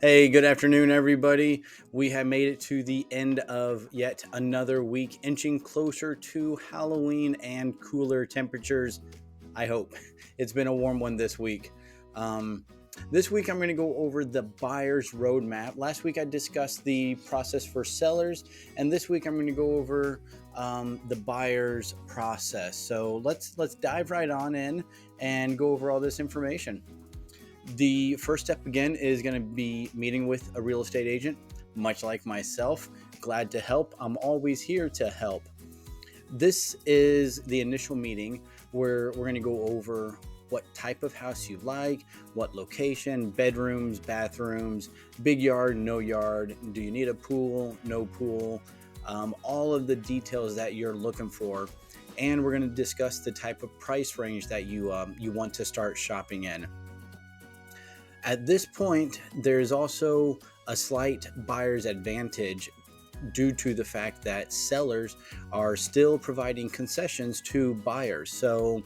Hey, good afternoon, everybody. We have made it to the end of yet another week, inching closer to Halloween and cooler temperatures. I hope. It's been a warm one this week. Um, this week, I'm going to go over the buyer's roadmap. Last week, I discussed the process for sellers, and this week, I'm going to go over the buyer's process. So let's dive right on in and go over all this information. The first step again is going to be meeting with a real estate agent. Much like myself, glad to help. I'm always here to help. This is the initial meeting where we're going to go over what type of house you like, what location, bedrooms, bathrooms, big yard, no yard, do you need a pool, no pool, all of the details that you're looking for. And we're going to discuss the type of price range that you want to start shopping in. At this point, there's also a slight buyer's advantage due to the fact that sellers are still providing concessions to buyers. So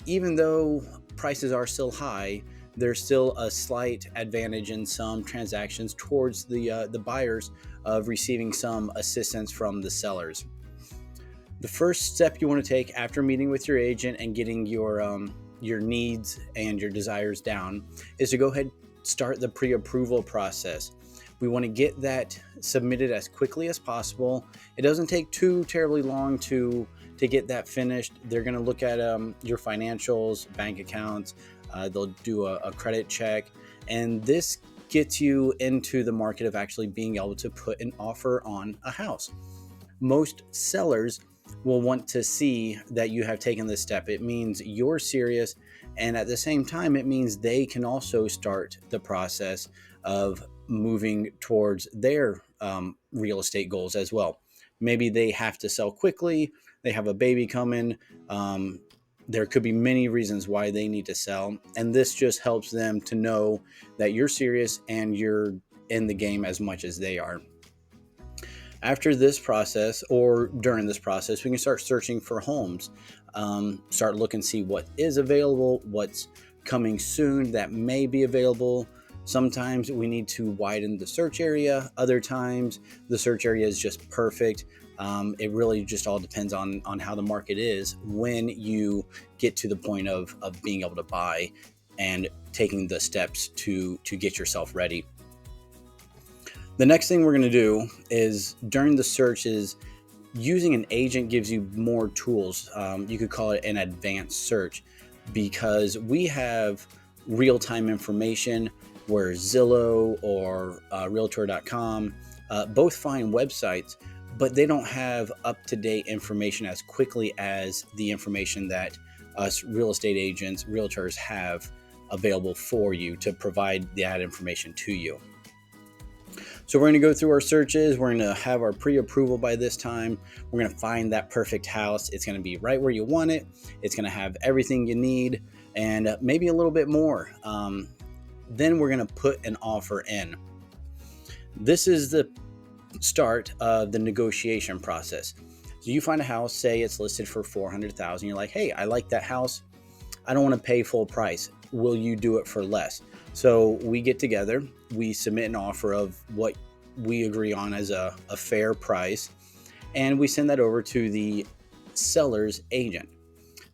even though prices are still high, there's still a slight advantage in some transactions towards the buyers of receiving some assistance from the sellers. The first step you want to take after meeting with your agent and getting your needs and your desires down is to go ahead and start the pre-approval process. We want to get that submitted as quickly as possible. It doesn't take too terribly long to get that finished. They're going to look at your financials, bank accounts. They'll do a credit check, and this gets you into the market of actually being able to put an offer on a house. Most sellers will want to see that you have taken this step. It means you're serious, and at the same time, it means they can also start the process of moving towards their real estate goals as well. Maybe they have to sell quickly, they have a baby coming. There could be many reasons why they need to sell, and this just helps them to know that you're serious and you're in the game as much as they are. After this process, or during this process, we can start searching for homes, start looking, see what is available, what's coming soon that may be available. Sometimes we need to widen the search area. Other times the search area is just perfect. It really just all depends on how the market is when you get to the point of being able to buy and taking the steps to get yourself ready. The next thing we're going to do is during the search is using an agent gives you more tools. You could call it an advanced search because we have real-time information where Zillow or Realtor.com, both fine websites, but they don't have up-to-date information as quickly as the information that us real estate agents, realtors have available for you to provide that information to you. So we're going to go through our searches. We're going to have our pre-approval by this time. We're going to find that perfect house. It's going to be right where you want it. It's going to have everything you need and maybe a little bit more. Then we're going to put an offer in. This is the start of the negotiation process. So you find a house, say it's listed for $400,000. You're like, hey, I like that house. I don't want to pay full price. Will you do it for less? So we get together, we submit an offer of what we agree on as a fair price, and we send that over to the seller's agent.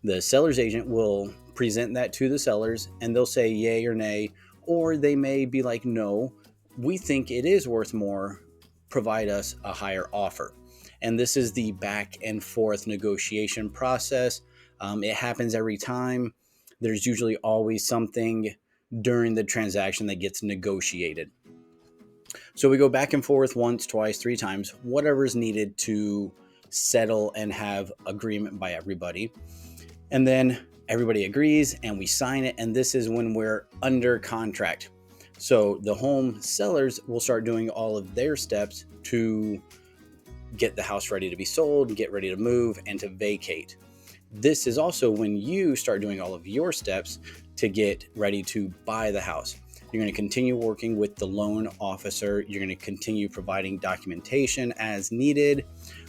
The seller's agent will present that to the sellers, and they'll say yay or nay, or they may be like, no, we think it is worth more, provide us a higher offer. And this is the back and forth negotiation process. It happens every time. There's usually always something during the transaction that gets negotiated. So we go back and forth once, twice, three times, whatever is needed to settle and have agreement by everybody. And then everybody agrees and we sign it. And this is when we're under contract. So the home sellers will start doing all of their steps to get the house ready to be sold, get ready to move, and to vacate. This is also when you start doing all of your steps to get ready to buy the house. You're going to continue working with the loan officer. You're going to continue providing documentation as needed.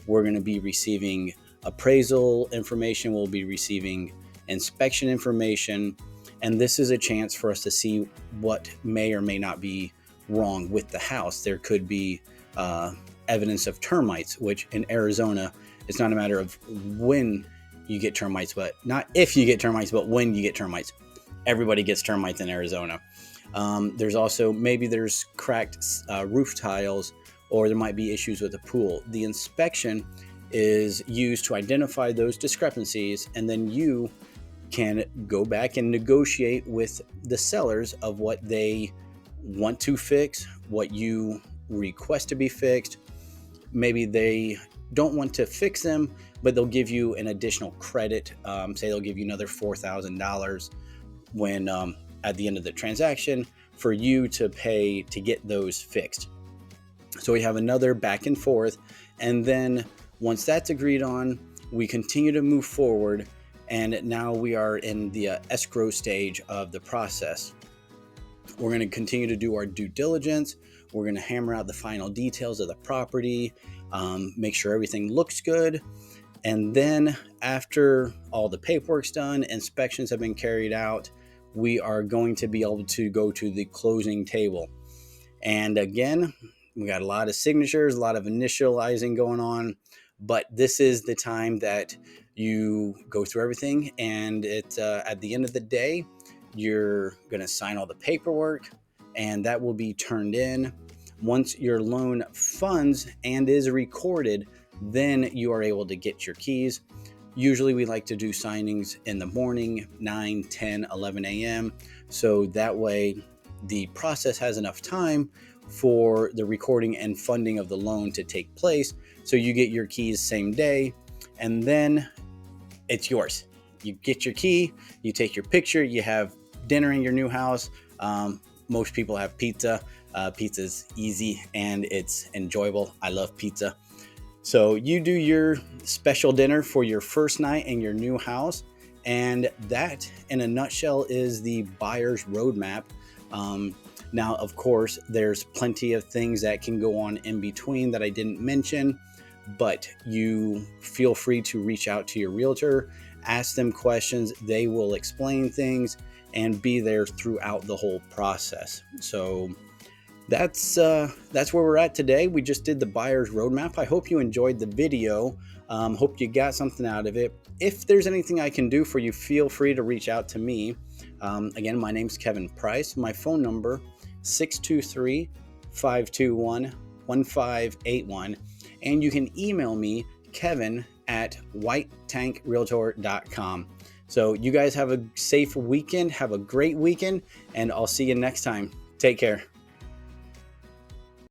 We're going to be receiving appraisal information. We'll be receiving inspection information. And this is a chance for us to see what may or may not be wrong with the house. There could be evidence of termites, which in Arizona, it's not a matter of when you get termites, but not if you get termites, but when you get termites. Everybody gets termites in Arizona. There's also, maybe there's cracked roof tiles, or there might be issues with the pool. The inspection is used to identify those discrepancies, and then you can go back and negotiate with the sellers of what they want to fix, what you request to be fixed. Maybe they don't want to fix them, but they'll give you an additional credit. Say they'll give you another $4,000 when at the end of the transaction for you to pay to get those fixed. So we have another back and forth, and then once that's agreed on, we continue to move forward, and now we are in the escrow stage of the process. We're going to continue to do our due diligence. We're going to hammer out the final details of the property, make sure everything looks good. And then after all the paperwork's done, inspections have been carried out, we are going to be able to go to the closing table. And again, we got a lot of signatures, a lot of initializing going on, but this is the time that you go through everything, and it's at the end of the day, you're going to sign all the paperwork, and that will be turned in. Once your loan funds and is recorded, then you are able to get your keys. Usually we like to do signings in the morning, 9, 10, 11 a.m. So that way the process has enough time for the recording and funding of the loan to take place. So you get your keys same day, and then it's yours. You get your key, you take your picture, you have dinner in your new house. Most people have pizza. Pizza's easy and it's enjoyable. I love pizza. So you do your special dinner for your first night in your new house. And that, in a nutshell, is the buyer's roadmap. Now, of course, there's plenty of things that can go on in between that I didn't mention, but you feel free to reach out to your realtor, ask them questions. They will explain things and be there throughout the whole process. So that's where we're at today. We just did the buyer's roadmap. I hope you enjoyed the video. Hope you got something out of it. If there's anything I can do for you, feel free to reach out to me. Again, my name's Kevin Price. My phone number, 623-521-1581. And you can email me, kevin@whitetankrealtor.com. So you guys have a safe weekend. Have a great weekend, and I'll see you next time. Take care.